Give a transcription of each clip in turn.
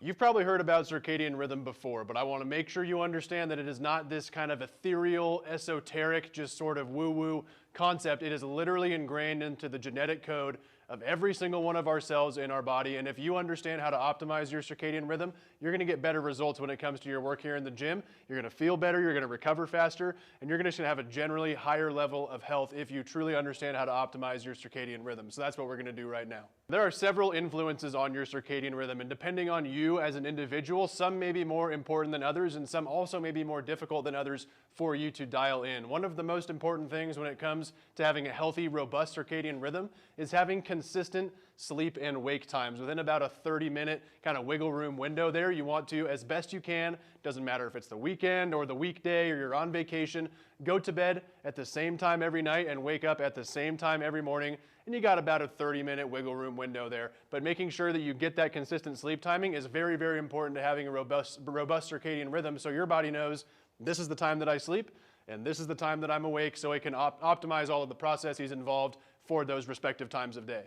You've probably heard about circadian rhythm before, but I want to make sure you understand that it is not this kind of ethereal, esoteric, just sort of woo-woo concept. It is literally ingrained into the genetic code of every single one of our cells in our body. And if you understand how to optimize your circadian rhythm, you're going to get better results when it comes to your work here in the gym. You're going to feel better, you're going to recover faster, and you're just going to have a generally higher level of health if you truly understand how to optimize your circadian rhythm. So that's what we're going to do right now. There are several influences on your circadian rhythm, and depending on you as an individual, some may be more important than others, and some also may be more difficult than others for you to dial in. One of the most important things when it comes to having a healthy, robust circadian rhythm is having consistent sleep and wake times. Within about a 30-minute kind of wiggle room window there, you want to, as best you can, doesn't matter if it's the weekend or the weekday or you're on vacation, go to bed at the same time every night and wake up at the same time every morning, and you got about a 30-minute wiggle room window there. But making sure that you get that consistent sleep timing is very, very important to having a robust circadian rhythm, so your body knows this is the time that I sleep and this is the time that I'm awake, so it can optimize all of the processes involved for those respective times of day.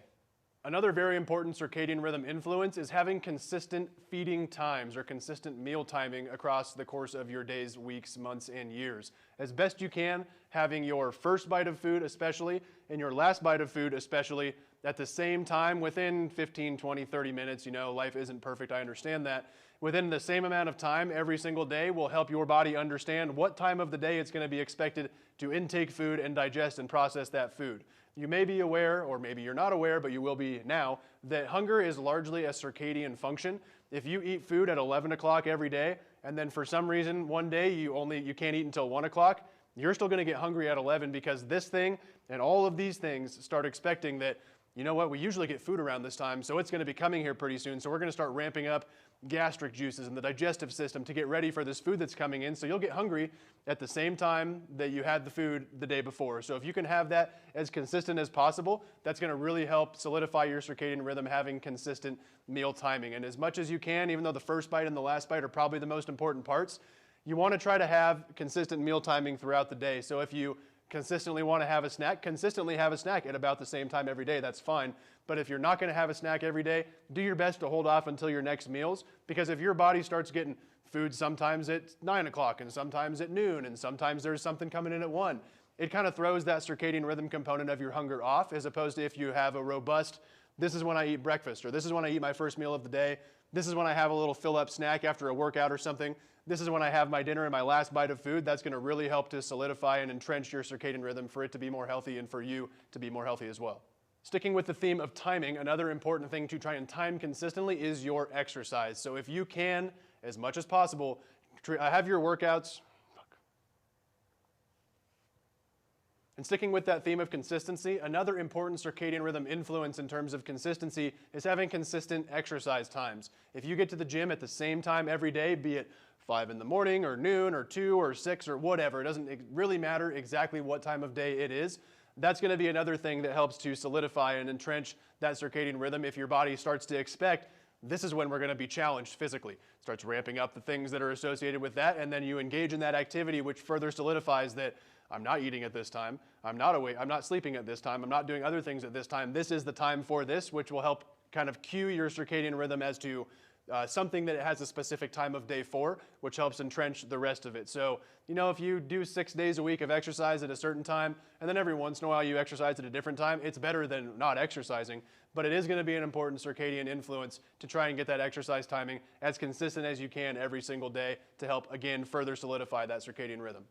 Another very important circadian rhythm influence is having consistent feeding times or consistent meal timing across the course of your days, weeks, months, and years. As best you can, having your first bite of food especially and your last bite of food especially at the same time within 15, 20, 30 minutes. You know, life isn't perfect, I understand that. Within the same amount of time every single day will help your body understand what time of the day it's going to be expected to intake food and digest and process that food. You may be aware, or maybe you're not aware, but you will be now, that hunger is largely a circadian function. If you eat food at 11 o'clock every day, and then for some reason one day you can't eat until 1 o'clock, you're still going to get hungry at 11 because this thing and all of these things start expecting that, you know what, we usually get food around this time, so it's going to be coming here pretty soon, so we're going to start ramping up gastric juices and the digestive system to get ready for this food that's coming in, so you'll get hungry at the same time that you had the food the day before. So if you can have that as consistent as possible, that's going to really help solidify your circadian rhythm, having consistent meal timing. And as much as you can, even though the first bite and the last bite are probably the most important parts, you want to try to have consistent meal timing throughout the day. So if you consistently want to have a snack, consistently have a snack at about the same time every day, that's fine. But if you're not going to have a snack every day, do your best to hold off until your next meals, because if your body starts getting food sometimes at 9 o'clock and sometimes at noon and sometimes there's something coming in at 1, it kind of throws that circadian rhythm component of your hunger off, as opposed to if you have a robust, this is when I eat breakfast, or this is when I eat my first meal of the day, this is when I have a little fill-up snack after a workout or something, this is when I have my dinner and my last bite of food. That's going to really help to solidify and entrench your circadian rhythm for it to be more healthy and for you to be more healthy as well. Sticking with the theme of timing, another important thing to try and time consistently is your exercise. So if you can, as much as possible, have your workouts. And sticking with that theme of consistency, another important circadian rhythm influence in terms of consistency is having consistent exercise times. If you get to the gym at the same time every day, be it 5 in the morning or noon or 2 or 6 or whatever, it doesn't really matter exactly what time of day it is, that's going to be another thing that helps to solidify and entrench that circadian rhythm. If your body starts to expect, this is when we're going to be challenged physically, starts ramping up the things that are associated with that, and then you engage in that activity, which further solidifies that I'm not eating at this time, I'm not awake, I'm not sleeping at this time, I'm not doing other things at this time, this is the time for this, which will help kind of cue your circadian rhythm as to something that it has a specific time of day for, which helps entrench the rest of it. So, you know, if you do 6 days a week of exercise at a certain time, and then every once in a while you exercise at a different time, it's better than not exercising, but it is going to be an important circadian influence to try and get that exercise timing as consistent as you can every single day to help, again, further solidify that circadian rhythm.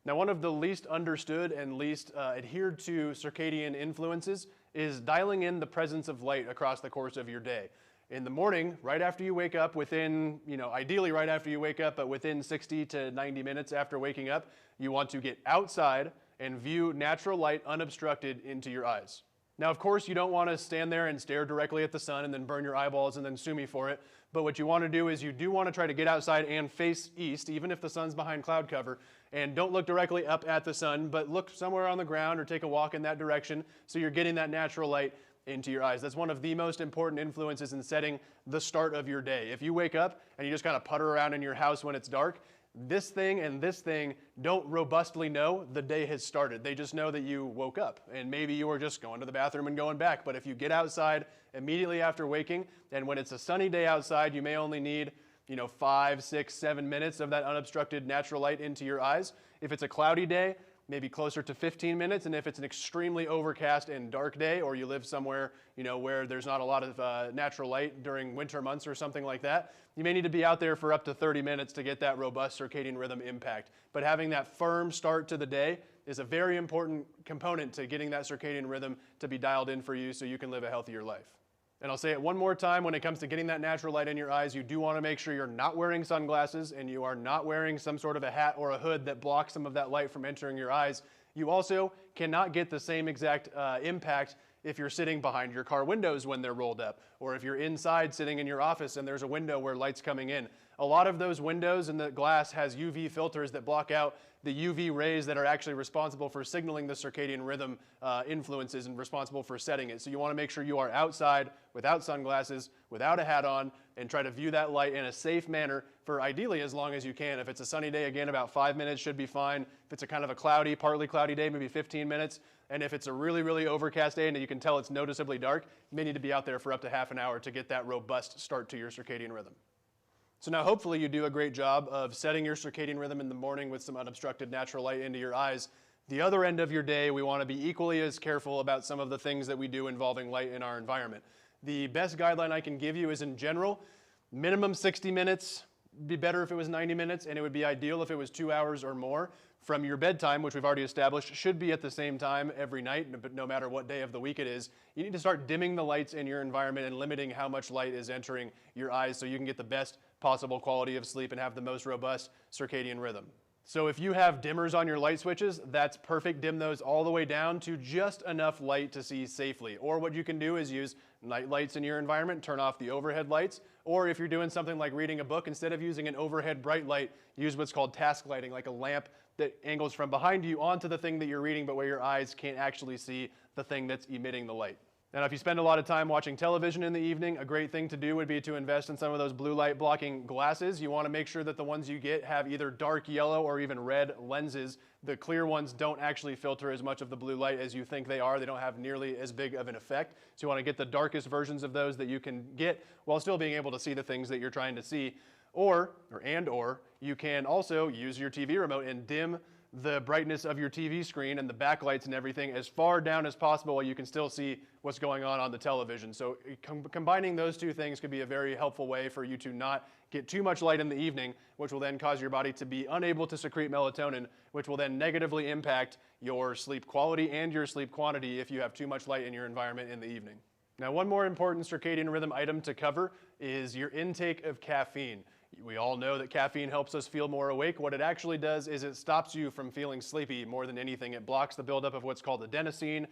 Now, one of the least understood and least adhered to circadian influences is dialing in the presence of light across the course of your day. In the morning, right after you wake up, ideally right after you wake up, but within 60 to 90 minutes after waking up, you want to get outside and view natural light unobstructed into your eyes. Now, of course, you don't want to stand there and stare directly at the sun and then burn your eyeballs and then sue me for it. But what you want to do is you do want to try to get outside and face east, even if the sun's behind cloud cover. And don't look directly up at the sun, but look somewhere on the ground or take a walk in that direction so you're getting that natural light into your eyes. That's one of the most important influences in setting the start of your day. If you wake up and you just kind of putter around in your house when it's dark, This thing and this thing don't robustly know the day has started. They just know that you woke up and maybe you were just going to the bathroom and going back. But if you get outside immediately after waking, and when it's a sunny day outside, you may only need 5, 6, 7 minutes of that unobstructed natural light into your eyes. If it's a cloudy day, maybe closer to 15 minutes. And if it's an extremely overcast and dark day, or you live somewhere, where there's not a lot of natural light during winter months or something like that, you may need to be out there for up to 30 minutes to get that robust circadian rhythm impact. But having that firm start to the day is a very important component to getting that circadian rhythm to be dialed in for you so you can live a healthier life. And I'll say it one more time, when it comes to getting that natural light in your eyes, you do want to make sure you're not wearing sunglasses and you are not wearing some sort of a hat or a hood that blocks some of that light from entering your eyes. You also cannot get the same exact impact if you're sitting behind your car windows when they're rolled up, or if you're inside sitting in your office and there's a window where light's coming in. A lot of those windows and the glass has UV filters that block out the UV rays that are actually responsible for signaling the circadian rhythm influences and responsible for setting it. So you want to make sure you are outside without sunglasses, without a hat on, and try to view that light in a safe manner for ideally as long as you can. If it's a sunny day, again, about 5 minutes should be fine. If it's a kind of a cloudy, partly cloudy day, maybe 15 minutes. And if it's a really, really overcast day and you can tell it's noticeably dark, you may need to be out there for up to half an hour to get that robust start to your circadian rhythm. So now hopefully you do a great job of setting your circadian rhythm in the morning with some unobstructed natural light into your eyes. The other end of your day, we want to be equally as careful about some of the things that we do involving light in our environment. The best guideline I can give you is, in general, minimum 60 minutes. It'd be better if it was 90 minutes, and it would be ideal if it was 2 hours or more from your bedtime, which we've already established should be at the same time every night, but no matter what day of the week it is. You need to start dimming the lights in your environment and limiting how much light is entering your eyes so you can get the best possible quality of sleep and have the most robust circadian rhythm. So if you have dimmers on your light switches, that's perfect. Dim those all the way down to just enough light to see safely. Or what you can do is use night lights in your environment, turn off the overhead lights. Or if you're doing something like reading a book, instead of using an overhead bright light, use what's called task lighting, like a lamp that angles from behind you onto the thing that you're reading, but where your eyes can't actually see the thing that's emitting the light. Now, if you spend a lot of time watching television in the evening, a great thing to do would be to invest in some of those blue light blocking glasses. You want to make sure that the ones you get have either dark yellow or even red lenses. The clear ones don't actually filter as much of the blue light as you think they are. They don't have nearly as big of an effect. So you want to get the darkest versions of those that you can get while still being able to see the things that you're trying to see. Or you can also use your TV remote and dim the brightness of your TV screen and the backlights and everything as far down as possible while you can still see what's going on the television. So combining those two things could be a very helpful way for you to not get too much light in the evening, which will then cause your body to be unable to secrete melatonin, which will then negatively impact your sleep quality and your sleep quantity if you have too much light in your environment in the evening. Now, one more important circadian rhythm item to cover is your intake of caffeine. We all know that caffeine helps us feel more awake. What it actually does is it stops you from feeling sleepy more than anything. It blocks the buildup of what's called adenosine,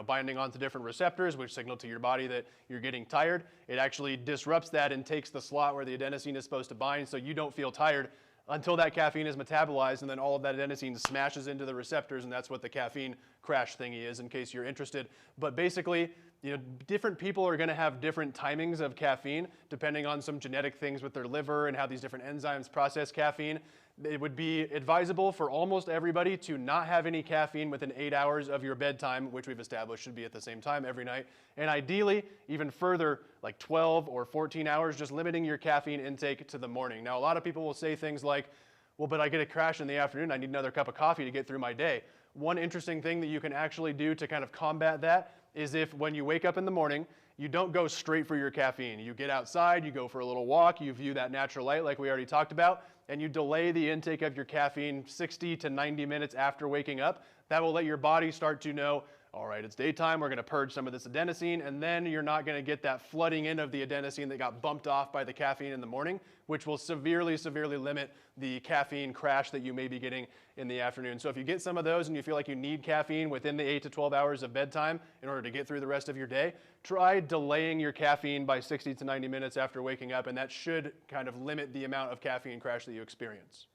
binding onto different receptors, which signal to your body that you're getting tired. It actually disrupts that and takes the slot where the adenosine is supposed to bind so you don't feel tired until that caffeine is metabolized, and then all of that adenosine smashes into the receptors, and that's what the caffeine crash thingy is, in case you're interested. But basically, different people are going to have different timings of caffeine depending on some genetic things with their liver and how these different enzymes process caffeine. It would be advisable for almost everybody to not have any caffeine within 8 hours of your bedtime, which we've established should be at the same time every night. And ideally, even further, like 12 or 14 hours, just limiting your caffeine intake to the morning. Now, a lot of people will say things like, well, but I get a crash in the afternoon. I need another cup of coffee to get through my day. One interesting thing that you can actually do to kind of combat that is if when you wake up in the morning, you don't go straight for your caffeine. You get outside, you go for a little walk, you view that natural light like we already talked about, and you delay the intake of your caffeine 60 to 90 minutes after waking up. That will let your body start to know, all right, it's daytime, we're going to purge some of this adenosine, and then you're not going to get that flooding in of the adenosine that got bumped off by the caffeine in the morning, which will severely, severely limit the caffeine crash that you may be getting in the afternoon. So if you get some of those and you feel like you need caffeine within the 8 to 12 hours of bedtime in order to get through the rest of your day, try delaying your caffeine by 60 to 90 minutes after waking up, and that should kind of limit the amount of caffeine crash that you experience.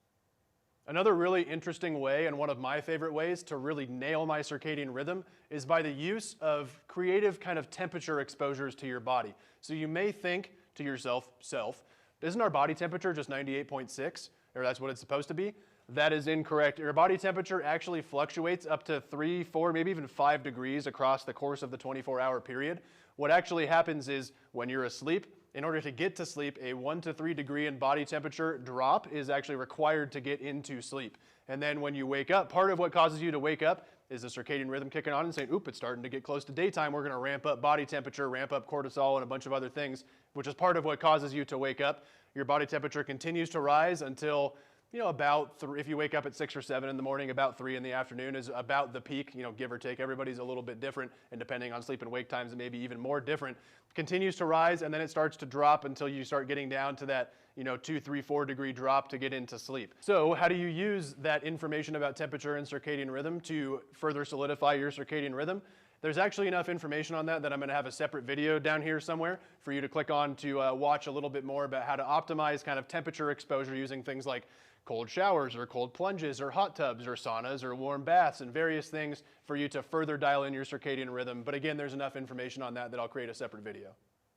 Another really interesting way, and one of my favorite ways to really nail my circadian rhythm, is by the use of creative kind of temperature exposures to your body. So you may think to yourself, isn't our body temperature just 98.6? or that's what it's supposed to be. That is incorrect. Your body temperature actually fluctuates up to 3, 4, maybe even 5 degrees across the course of the 24-hour period. What actually happens is when you're asleep, in order to get to sleep, a 1 to 3 degree in body temperature drop is actually required to get into sleep. And then when you wake up, part of what causes you to wake up is the circadian rhythm kicking on and saying, oop, it's starting to get close to daytime. We're going to ramp up body temperature, ramp up cortisol, and a bunch of other things, which is part of what causes you to wake up. Your body temperature continues to rise until, about if you wake up at 6 or 7 in the morning, about 3 in the afternoon is about the peak, give or take. Everybody's a little bit different, and depending on sleep and wake times, it may be even more different. Continues to rise, and then it starts to drop until you start getting down to that 2, 3, 4 degree drop to get into sleep. So how do you use that information about temperature and circadian rhythm to further solidify your circadian rhythm? There's actually enough information on that I'm going to have a separate video down here somewhere for you to click on to watch a little bit more about how to optimize kind of temperature exposure using things like cold showers or cold plunges or hot tubs or saunas or warm baths and various things for you to further dial in your circadian rhythm. But again, there's enough information on that I'll create a separate video.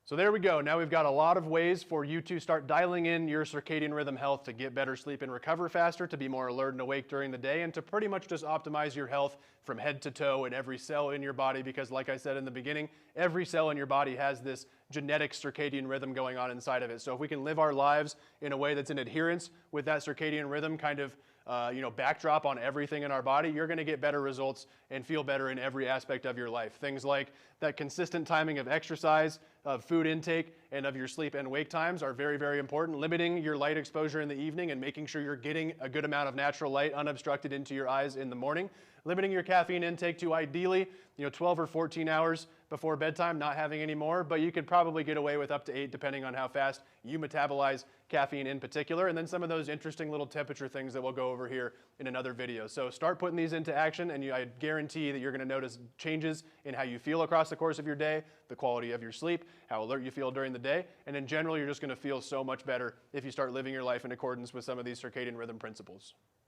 So there we go. Now we've got a lot of ways for you to start dialing in your circadian rhythm health to get better sleep and recover faster, to be more alert and awake during the day, and to pretty much just optimize your health from head to toe in every cell in your body, because like I said in the beginning, every cell in your body has this genetic circadian rhythm going on inside of it. So if we can live our lives in a way that's in adherence with that circadian rhythm kind of backdrop on everything in our body, you're going to get better results and feel better in every aspect of your life. Things like that consistent timing of exercise, of food intake, and of your sleep and wake times are very, very important. Limiting your light exposure in the evening and making sure you're getting a good amount of natural light unobstructed into your eyes in the morning. Limiting your caffeine intake to ideally 12 or 14 hours before bedtime, not having any more, but you could probably get away with up to 8 depending on how fast you metabolize caffeine in particular, and then some of those interesting little temperature things that we'll go over here in another video. So start putting these into action, and I guarantee that you're going to notice changes in how you feel across the course of your day, the quality of your sleep, how alert you feel during the day, and in general, you're just going to feel so much better if you start living your life in accordance with some of these circadian rhythm principles.